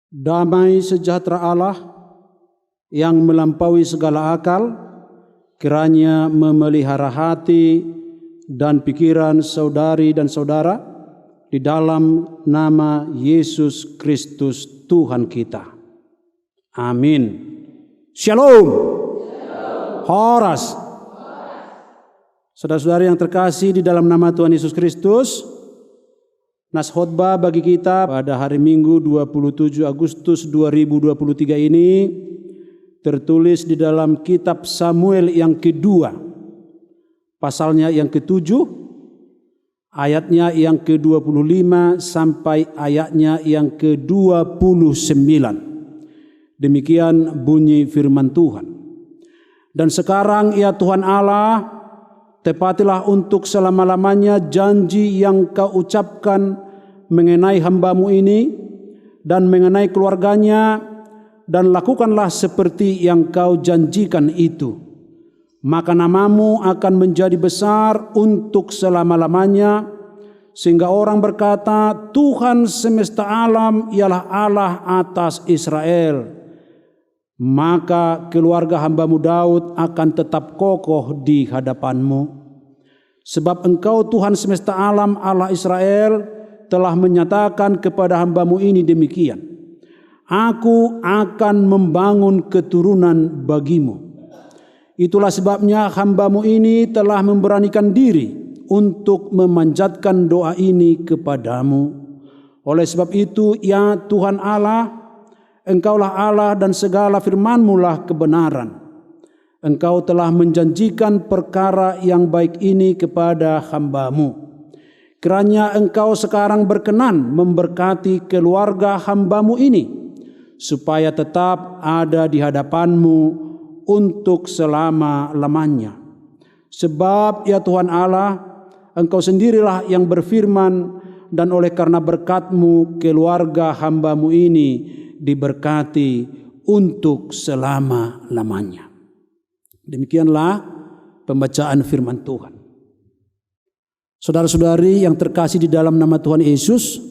Damai sejahtera Allah yang melampaui segala akal, kiranya memelihara hati dan pikiran saudari dan saudara di dalam nama Yesus Kristus Tuhan kita. Amin. Shalom. Horas. Saudara-saudari yang terkasih di dalam nama Tuhan Yesus Kristus, nas khotbah bagi kita pada hari Minggu 27 Agustus 2023 ini tertulis di dalam kitab Samuel yang kedua, pasalnya yang ke-7, ayatnya yang ke-25 sampai ayatnya yang ke-29. Demikian bunyi firman Tuhan. Dan sekarang ya Tuhan Allah, tepatilah untuk selama-lamanya janji yang kau ucapkan mengenai hamba-Mu ini dan mengenai keluarganya, dan lakukanlah seperti yang kau janjikan itu. Maka nama-Mu akan menjadi besar untuk selama-lamanya, sehingga orang berkata, Tuhan semesta alam ialah Allah atas Israel. Maka keluarga hamba-Mu Daud akan tetap kokoh di hadapan-Mu. Sebab Engkau Tuhan semesta alam Allah Israel telah menyatakan kepada hamba-Mu ini demikian. Aku akan membangun keturunan bagimu. Itulah sebabnya hamba-Mu ini telah memberanikan diri untuk memanjatkan doa ini kepadamu. Oleh sebab itu, ya Tuhan Allah, Engkaulah Allah dan segala firman-Mu lah kebenaran. Engkau telah menjanjikan perkara yang baik ini kepada hamba-Mu. Kiranya Engkau sekarang berkenan memberkati keluarga hamba-Mu ini, supaya tetap ada di hadapan-Mu untuk selama-lamanya. Sebab ya Tuhan Allah, Engkau sendirilah yang berfirman, dan oleh karena berkat-Mu keluarga hamba-Mu ini diberkati untuk selama-lamanya. Demikianlah pembacaan firman Tuhan. Saudara-saudari yang terkasih di dalam nama Tuhan Yesus,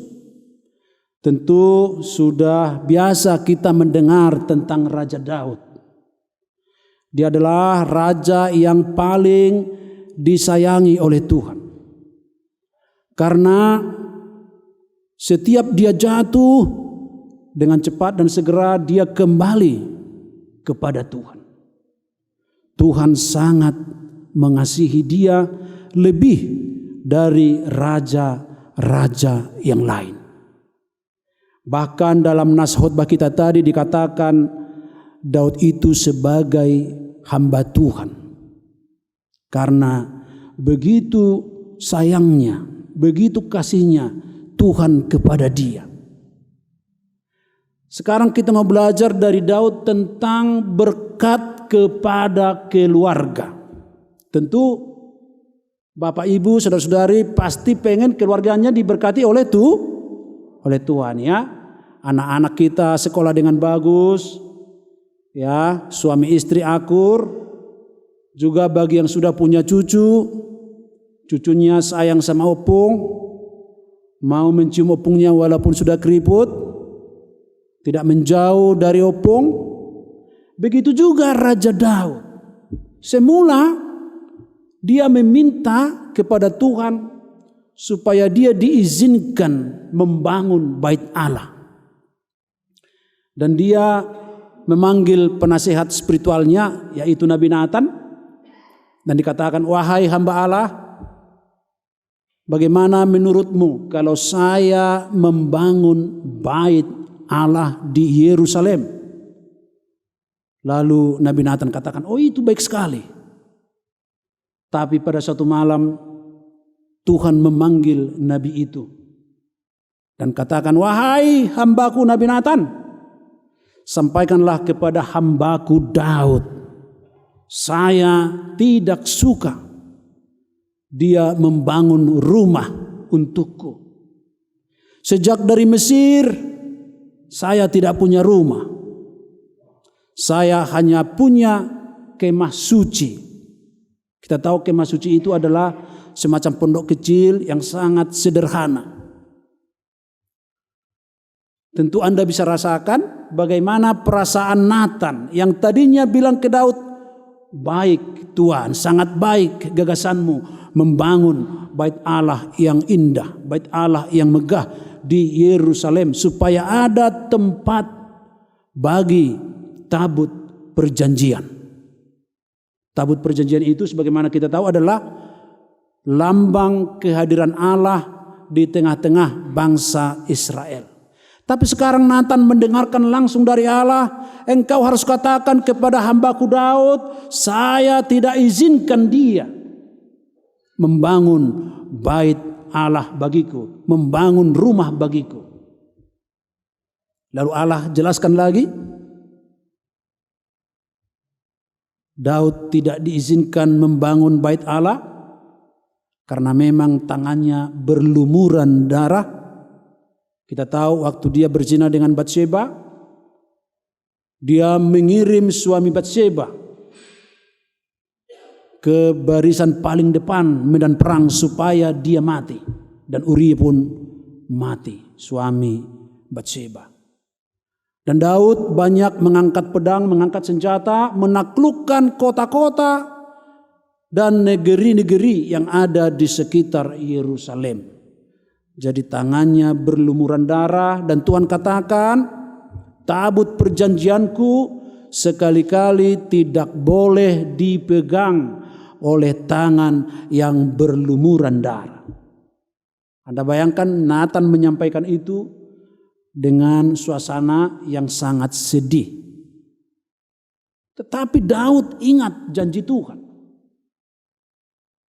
tentu sudah biasa kita mendengar tentang Raja Daud. Dia adalah raja yang paling disayangi oleh Tuhan. Karena setiap dia jatuh, dengan cepat dan segera dia kembali kepada Tuhan. Tuhan sangat mengasihi dia lebih dari raja-raja yang lain. Bahkan dalam nas khotbah kita tadi dikatakan Daud itu sebagai hamba Tuhan. Karena begitu sayangnya, begitu kasihnya Tuhan kepada dia. Sekarang kita mau belajar dari Daud tentang berkat kepada keluarga. Tentu Bapak Ibu, saudara-saudari pasti pengen keluarganya diberkati oleh Tuhan ya. Anak-anak kita sekolah dengan bagus, ya, suami istri akur. Juga bagi yang sudah punya cucu, cucunya sayang sama opung, mau mencium opungnya walaupun sudah keriput, tidak menjauh dari opung. Begitu juga Raja Daud. Semula dia meminta kepada Tuhan supaya dia diizinkan membangun bait Allah. Dan dia memanggil penasehat spiritualnya, yaitu Nabi Nathan, dan dikatakan, wahai hamba Allah, bagaimana menurutmu kalau saya membangun bait Allah di Yerusalem? Lalu Nabi Nathan katakan, oh itu baik sekali. Tapi pada suatu malam Tuhan memanggil Nabi itu dan katakan, wahai hambaku Nabi Nathan, sampaikanlah kepada hambaku Daud, saya tidak suka dia membangun rumah untukku. Sejak dari Mesir saya tidak punya rumah. Saya hanya punya kemah suci. Kita tahu kemah suci itu adalah semacam pondok kecil yang sangat sederhana. Tentu Anda bisa rasakan bagaimana perasaan Nathan yang tadinya bilang ke Daud, baik Tuhan, sangat baik gagasanmu membangun bait Allah yang indah, bait Allah yang megah di Yerusalem supaya ada tempat bagi tabut perjanjian. Tabut perjanjian itu sebagaimana kita tahu adalah lambang kehadiran Allah di tengah-tengah bangsa Israel. Tapi sekarang Nathan mendengarkan langsung dari Allah, engkau harus katakan kepada hambaku Daud, saya tidak izinkan dia membangun bait Allah bagiku, membangun rumah bagiku. Lalu Allah jelaskan lagi, Daud tidak diizinkan membangun bait Allah karena memang tangannya berlumuran darah. Kita tahu waktu dia berzina dengan Batsheba, dia mengirim suami Batsheba ke barisan paling depan medan perang supaya dia mati. Dan Uria pun mati, suami Batsheba. Dan Daud banyak mengangkat pedang, mengangkat senjata, menaklukkan kota-kota dan negeri-negeri yang ada di sekitar Yerusalem. Jadi tangannya berlumuran darah dan Tuhan katakan, tabut perjanjianku sekali-kali tidak boleh dipegang oleh tangan yang berlumuran darah. Anda bayangkan Nathan menyampaikan itu dengan suasana yang sangat sedih. Tetapi Daud ingat janji Tuhan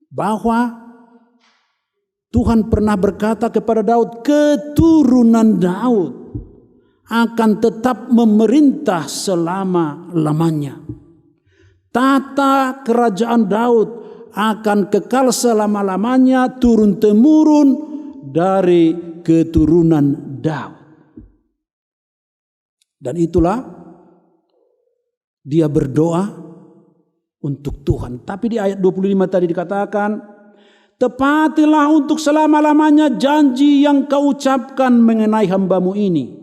bahwa Tuhan pernah berkata kepada Daud, keturunan Daud akan tetap memerintah selama-lamanya. Tata kerajaan Daud akan kekal selama-lamanya, turun-temurun dari keturunan Daud. Dan itulah dia berdoa untuk Tuhan. Tapi di ayat 25 tadi dikatakan, tepatilah untuk selama-lamanya janji yang kau ucapkan mengenai hambamu ini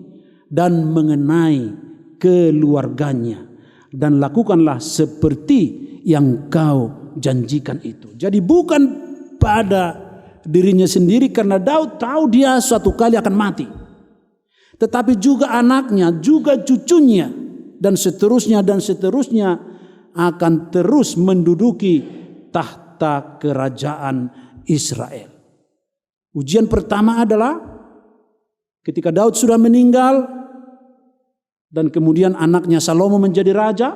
dan mengenai keluarganya. Dan lakukanlah seperti yang kau janjikan itu. Jadi bukan pada dirinya sendiri karena Daud tahu dia suatu kali akan mati. Tetapi juga anaknya, juga cucunya dan seterusnya akan terus menduduki tahta kerajaan Israel. Ujian pertama adalah ketika Daud sudah meninggal dan kemudian anaknya Salomo menjadi raja.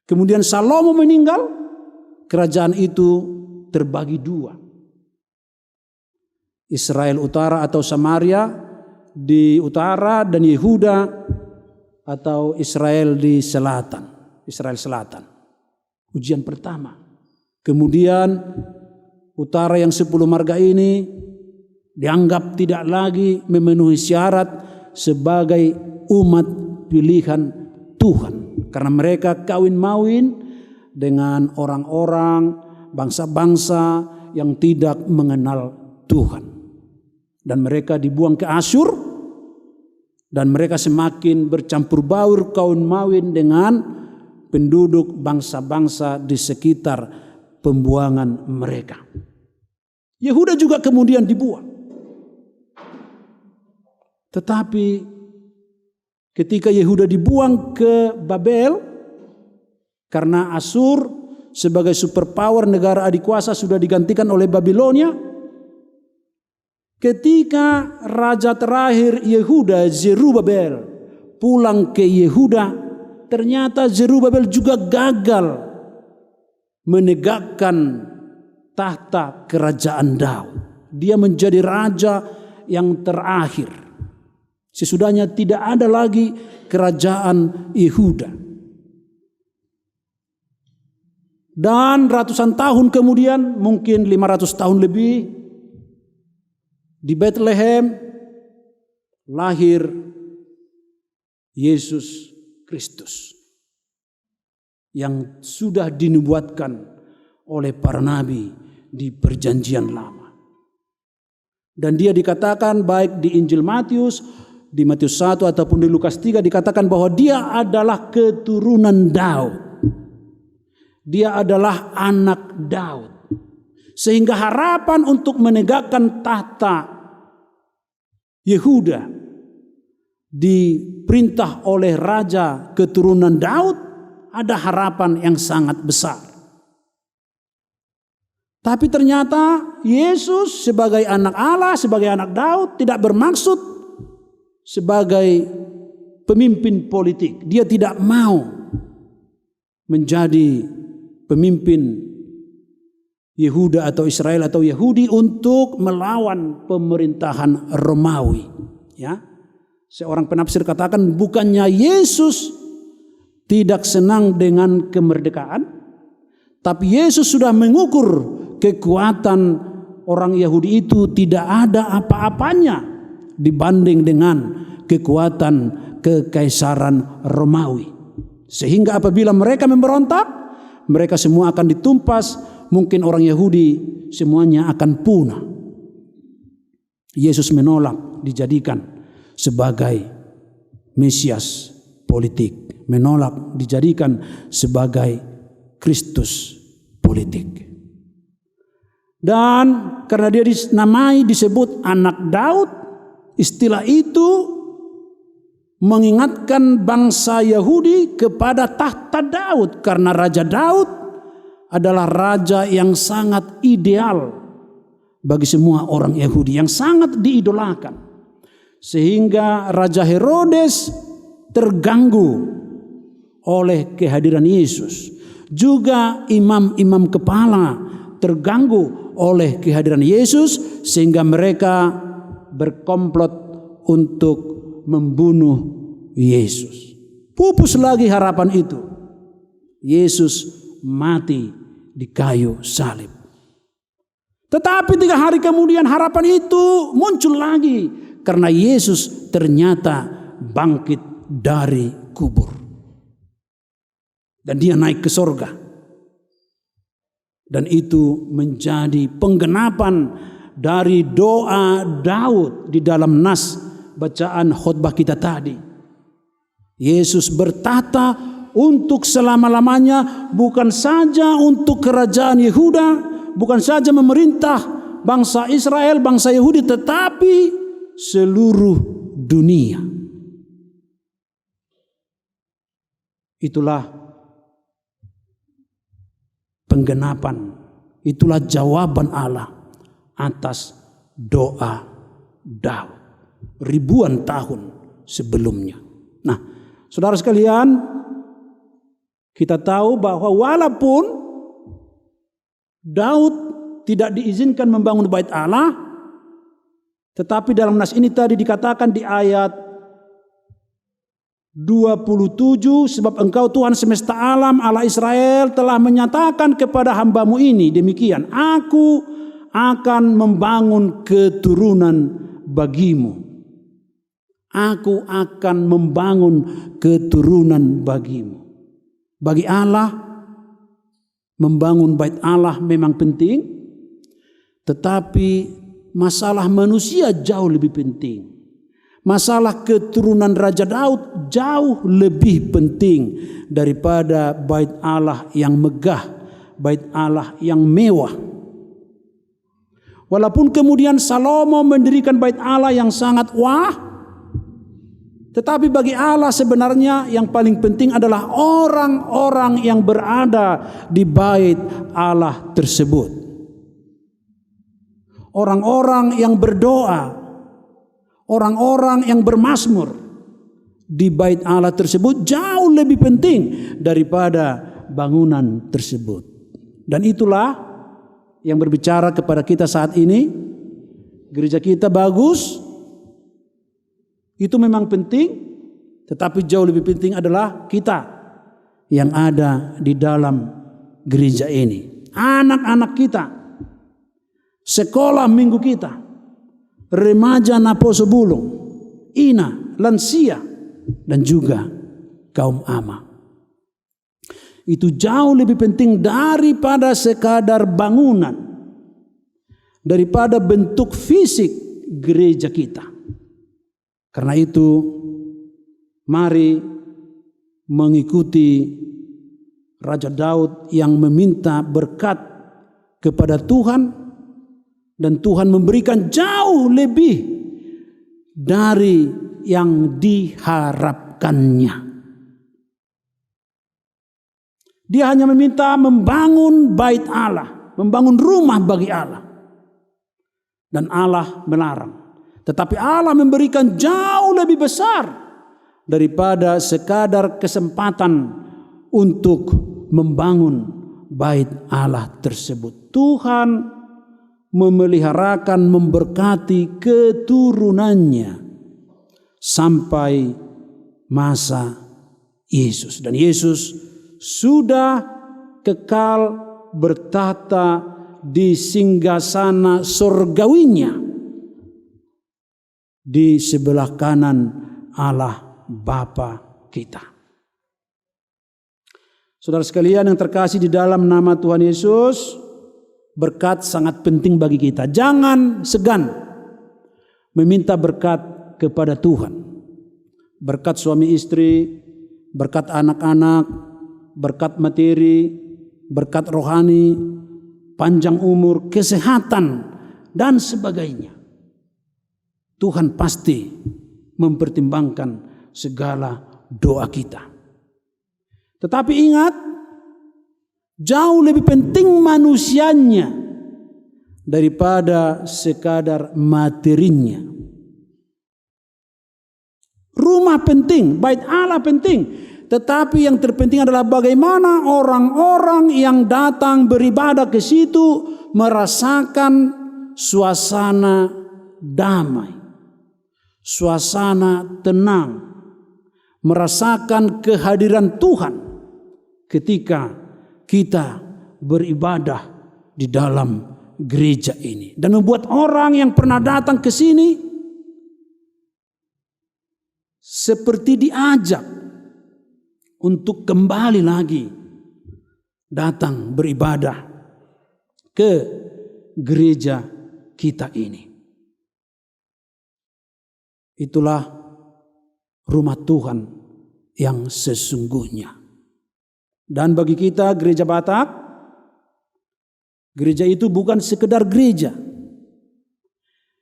Kemudian Salomo meninggal, kerajaan itu terbagi dua. Israel utara atau Samaria di utara dan Yehuda atau Israel di selatan. Israel selatan. Ujian pertama. Kemudian utara yang 10 marga ini dianggap tidak lagi memenuhi syarat sebagai umat pilihan Tuhan. Karena mereka kawin-mawin dengan orang-orang, bangsa-bangsa yang tidak mengenal Tuhan. Dan mereka dibuang ke Asyur dan mereka semakin bercampur baur kawin-mawin dengan penduduk bangsa-bangsa di sekitar pembuangan mereka. Yehuda juga kemudian dibuang. Tetapi ketika Yehuda dibuang ke Babel karena Asyur sebagai superpower negara adikuasa sudah digantikan oleh Babilonia, ketika raja terakhir Yehuda Zerubabel pulang ke Yehuda, ternyata Zerubabel juga gagal menegakkan tahta kerajaan Daud. Dia menjadi raja yang terakhir. Sesudahnya tidak ada lagi kerajaan Yehuda. Dan ratusan tahun kemudian, mungkin 500 tahun lebih, di Bethlehem lahir Yesus Kristus yang sudah dinubuatkan oleh para nabi di perjanjian lama. Dan dia dikatakan baik di Injil Matius di Matius 1 ataupun di Lukas 3 dikatakan bahwa dia adalah keturunan Daud. Dia adalah anak Daud. Sehingga harapan untuk menegakkan tahta Yehuda diperintah oleh raja keturunan Daud, ada harapan yang sangat besar. Tapi ternyata Yesus sebagai anak Allah, sebagai anak Daud tidak bermaksud sebagai pemimpin politik. Dia tidak mau menjadi pemimpin Yehuda atau Israel atau Yahudi untuk melawan pemerintahan Romawi. Ya, seorang penafsir katakan bukannya Yesus tidak senang dengan kemerdekaan, tapi Yesus sudah mengukur kekuatan orang Yahudi itu tidak ada apa-apanya dibanding dengan kekuatan kekaisaran Romawi. Sehingga apabila mereka memberontak, mereka semua akan ditumpas. Mungkin orang Yahudi semuanya akan punah. Yesus menolak dijadikan sebagai Mesias politik, menolak dijadikan sebagai Kristus politik. Dan karena dia disebut anak Daud, istilah itu mengingatkan bangsa Yahudi kepada tahta Daud, karena Raja Daud adalah raja yang sangat ideal bagi semua orang Yahudi, yang sangat diidolakan. Sehingga Raja Herodes terganggu oleh kehadiran Yesus. Juga imam-imam kepala terganggu oleh kehadiran Yesus, sehingga mereka berkomplot untuk membunuh Yesus. Pupus lagi harapan itu. Yesus mati di kayu salib. Tetapi 3 hari kemudian harapan itu muncul lagi, karena Yesus ternyata bangkit dari kubur. Dan dia naik ke sorga. Dan itu menjadi penggenapan dari doa Daud di dalam nas bacaan khotbah kita tadi. Yesus bertata untuk selama-lamanya, bukan saja untuk kerajaan Yehuda, bukan saja memerintah bangsa Israel, bangsa Yahudi, tetapi seluruh dunia. Itulah penggenapan, itulah jawaban Allah atas doa Daud ribuan tahun sebelumnya. Nah, saudara sekalian, kita tahu bahwa walaupun Daud tidak diizinkan membangun bait Allah, tetapi dalam nas ini tadi dikatakan di ayat 27, sebab engkau Tuhan semesta alam, Allah Israel, telah menyatakan kepada hambamu ini demikian, aku akan membangun keturunan bagimu. Aku akan membangun keturunan bagimu. Bagi Allah, membangun bait Allah memang penting, tetapi masalah manusia jauh lebih penting. Masalah keturunan Raja Daud jauh lebih penting daripada bait Allah yang megah, bait Allah yang mewah. Walaupun kemudian Salomo mendirikan bait Allah yang sangat wah, tetapi bagi Allah sebenarnya yang paling penting adalah orang-orang yang berada di bait Allah tersebut. Orang-orang yang berdoa, orang-orang yang bermazmur di bait Allah tersebut jauh lebih penting daripada bangunan tersebut. Dan itulah yang berbicara kepada kita saat ini. Gereja kita bagus, itu memang penting, tetapi jauh lebih penting adalah kita yang ada di dalam gereja ini. Anak-anak kita, sekolah minggu kita, remaja Naposo Bulung, ina, lansia, dan juga kaum ama. Itu jauh lebih penting daripada sekadar bangunan, daripada bentuk fisik gereja kita. Karena itu, mari mengikuti Raja Daud yang meminta berkat kepada Tuhan, dan Tuhan memberikan jauh lebih dari yang diharapkannya. Dia hanya meminta membangun bait Allah, membangun rumah bagi Allah. Dan Allah melarang. Tetapi Allah memberikan jauh lebih besar daripada sekadar kesempatan untuk membangun bait Allah tersebut. Tuhan memeliharakan, memberkati keturunannya sampai masa Yesus. Dan Yesus sudah kekal bertahta di singgasana surgawinya di sebelah kanan Allah Bapa kita. Saudara sekalian yang terkasih di dalam nama Tuhan Yesus, berkat sangat penting bagi kita. Jangan segan meminta berkat kepada Tuhan. Berkat suami istri, berkat anak-anak, berkat materi, berkat rohani, panjang umur, kesehatan, dan sebagainya. Tuhan pasti mempertimbangkan segala doa kita. Tetapi ingat, jauh lebih penting manusianya daripada sekadar materinya. Rumah penting, bait Allah penting, tetapi yang terpenting adalah bagaimana orang-orang yang datang beribadah ke situ merasakan suasana damai, suasana tenang, merasakan kehadiran Tuhan ketika kita beribadah di dalam gereja ini, dan membuat orang yang pernah datang ke sini seperti diajak untuk kembali lagi datang beribadah ke gereja kita ini. Itulah rumah Tuhan yang sesungguhnya. Dan bagi kita gereja Batak, gereja itu bukan sekedar gereja.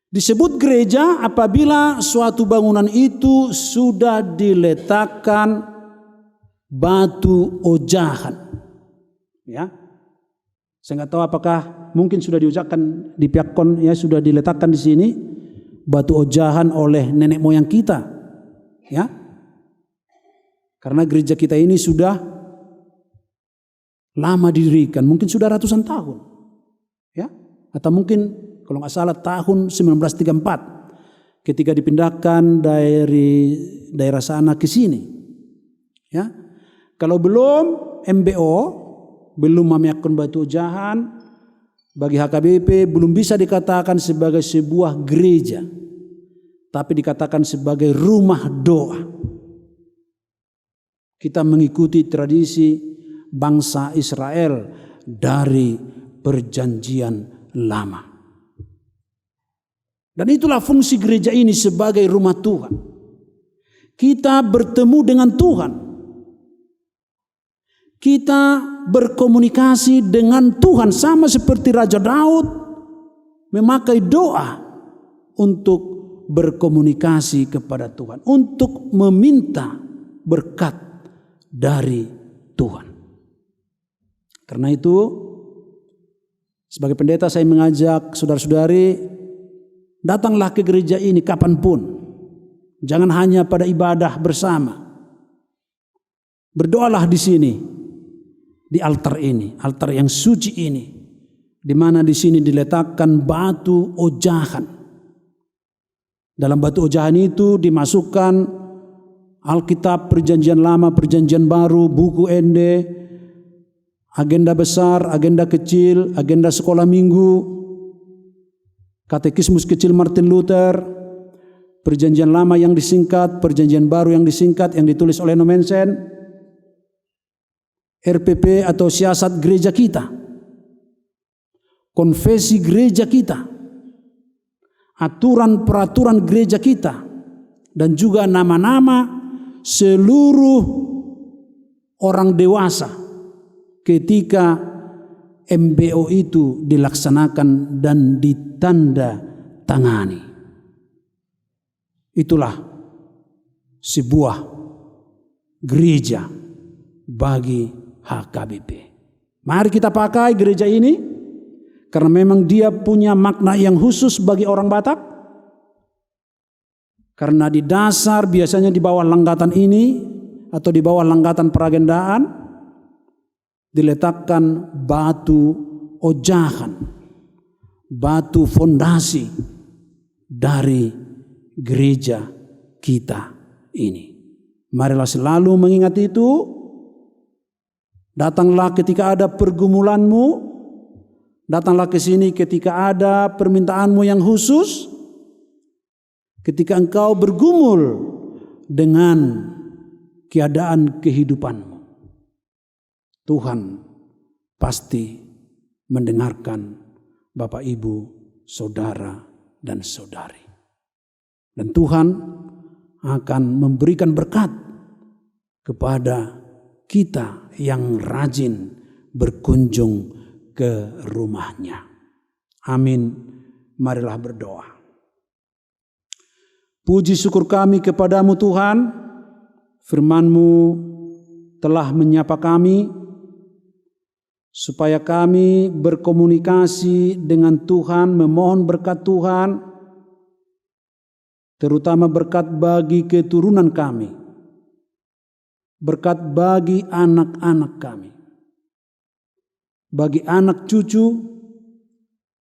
Disebut gereja apabila suatu bangunan itu sudah diletakkan batu ojahan. Ya, saya nggak tahu apakah mungkin sudah diucapkan di Piakon, ya, sudah diletakkan di sini batu ojahan oleh nenek moyang kita. Ya, karena gereja kita ini sudah lama didirikan, mungkin sudah ratusan tahun, ya, atau mungkin kalau nggak salah tahun 1934 ketika dipindahkan dari daerah sana ke sini, ya. Kalau belum MBO, belum memiakkan batu ojahan, bagi HKBP belum bisa dikatakan sebagai sebuah gereja, tapi dikatakan sebagai rumah doa. Kita mengikuti tradisi bangsa Israel dari perjanjian lama. Dan itulah fungsi gereja ini sebagai rumah Tuhan. Kita bertemu dengan Tuhan. Kita berkomunikasi dengan Tuhan sama seperti Raja Daud memakai doa untuk berkomunikasi kepada Tuhan, untuk meminta berkat dari Tuhan. Karena itu, sebagai pendeta saya mengajak saudara-saudari, datanglah ke gereja ini kapanpun. Jangan hanya pada ibadah bersama. Berdoalah di sini, di altar ini, altar yang suci ini, di mana di sini diletakkan batu ojahan. Dalam batu ojahan itu dimasukkan Alkitab Perjanjian Lama, Perjanjian Baru, buku Ende, agenda besar, agenda kecil, agenda sekolah minggu, katekismus kecil Martin Luther, Perjanjian Lama yang disingkat, Perjanjian Baru yang disingkat, yang ditulis oleh Nomensen, RPP atau siasat gereja kita, konfesi gereja kita, aturan peraturan gereja kita, dan juga nama-nama seluruh orang dewasa ketika MBO itu dilaksanakan dan ditanda tangani. Itulah sebuah gereja bagi HKBP. Mari kita pakai gereja ini karena memang dia punya makna yang khusus bagi orang Batak. Karena di dasar biasanya di bawah langgatan ini atau di bawah langgatan peragendaan diletakkan batu ojahan, batu fondasi dari gereja kita ini. Marilah selalu mengingat itu. Datanglah ketika ada pergumulanmu, datanglah ke sini ketika ada permintaanmu yang khusus. Ketika engkau bergumul dengan keadaan kehidupanmu, Tuhan pasti mendengarkan Bapak, Ibu, Saudara, dan Saudari. Dan Tuhan akan memberikan berkat kepada kita yang rajin berkunjung ke rumahnya. Amin. Marilah berdoa. Puji syukur kami kepadamu Tuhan, firman-Mu telah menyapa kami, supaya kami berkomunikasi dengan Tuhan, memohon berkat Tuhan, terutama berkat bagi keturunan kami, berkat bagi anak-anak kami, bagi anak cucu,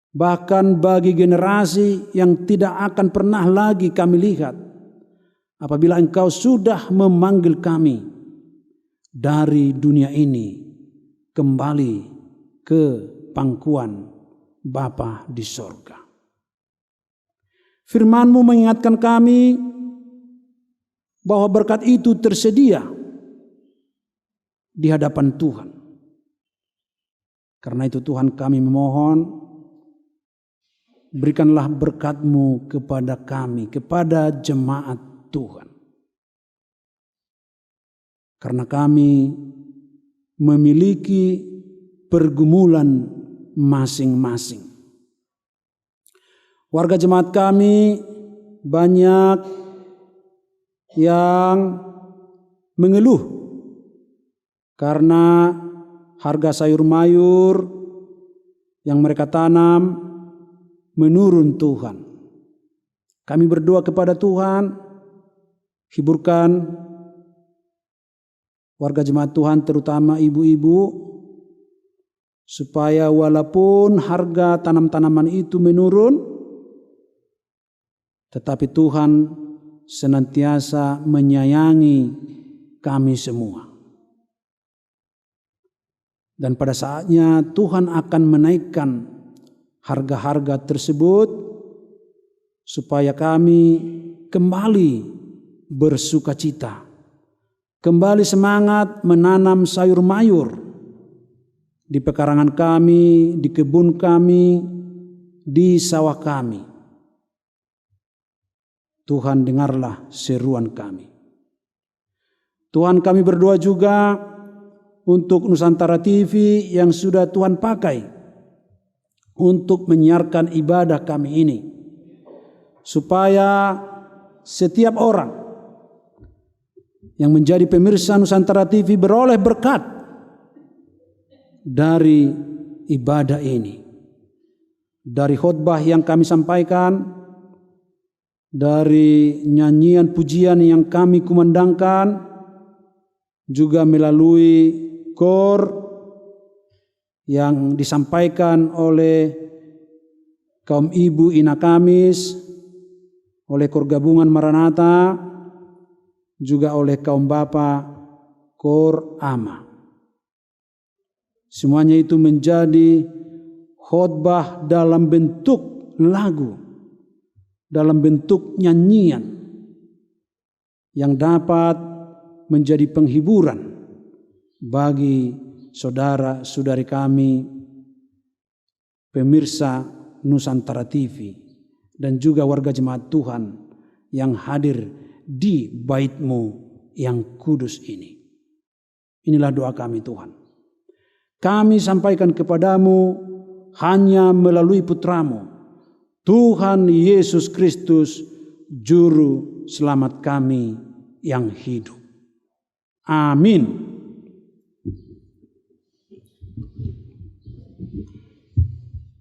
bahkan bagi generasi yang tidak akan pernah lagi kami lihat apabila Engkau sudah memanggil kami dari dunia ini kembali ke pangkuan Bapa di sorga. Firman-Mu mengingatkan kami bahwa berkat itu tersedia di hadapan Tuhan. Karena itu Tuhan kami memohon, berikanlah berkat-Mu kepada kami, kepada jemaat Tuhan. Karena kami memiliki pergumulan masing-masing. Warga jemaat kami banyak yang mengeluh karena harga sayur mayur yang mereka tanam menurun Tuhan. Kami berdoa kepada Tuhan, hiburkan warga jemaat Tuhan terutama ibu-ibu, supaya walaupun harga tanam-tanaman itu menurun, tetapi Tuhan senantiasa menyayangi kami semua. Dan pada saatnya Tuhan akan menaikkan harga-harga tersebut supaya kami kembali bersukacita, kembali semangat menanam sayur mayur di pekarangan kami, di kebun kami, di sawah kami. Tuhan dengarlah seruan kami. Tuhan kami berdoa juga untuk Nusantara TV yang sudah Tuhan pakai untuk menyiarkan ibadah kami ini, supaya setiap orang yang menjadi pemirsa Nusantara TV beroleh berkat dari ibadah ini, dari khotbah yang kami sampaikan, dari nyanyian pujian yang kami kumandangkan, juga melalui kor yang disampaikan oleh kaum ibu Ina Kamis, oleh Kor Gabungan Maranatha, juga oleh kaum bapa Kor Ama. Semuanya itu menjadi khotbah dalam bentuk lagu, dalam bentuk nyanyian yang dapat menjadi penghiburan bagi saudara-saudari kami pemirsa Nusantara TV dan juga warga jemaat Tuhan yang hadir di bait-Mu yang kudus ini. Inilah doa kami Tuhan. Kami sampaikan kepadamu hanya melalui Putra-Mu, Tuhan Yesus Kristus, Juru Selamat kami yang hidup. Amin.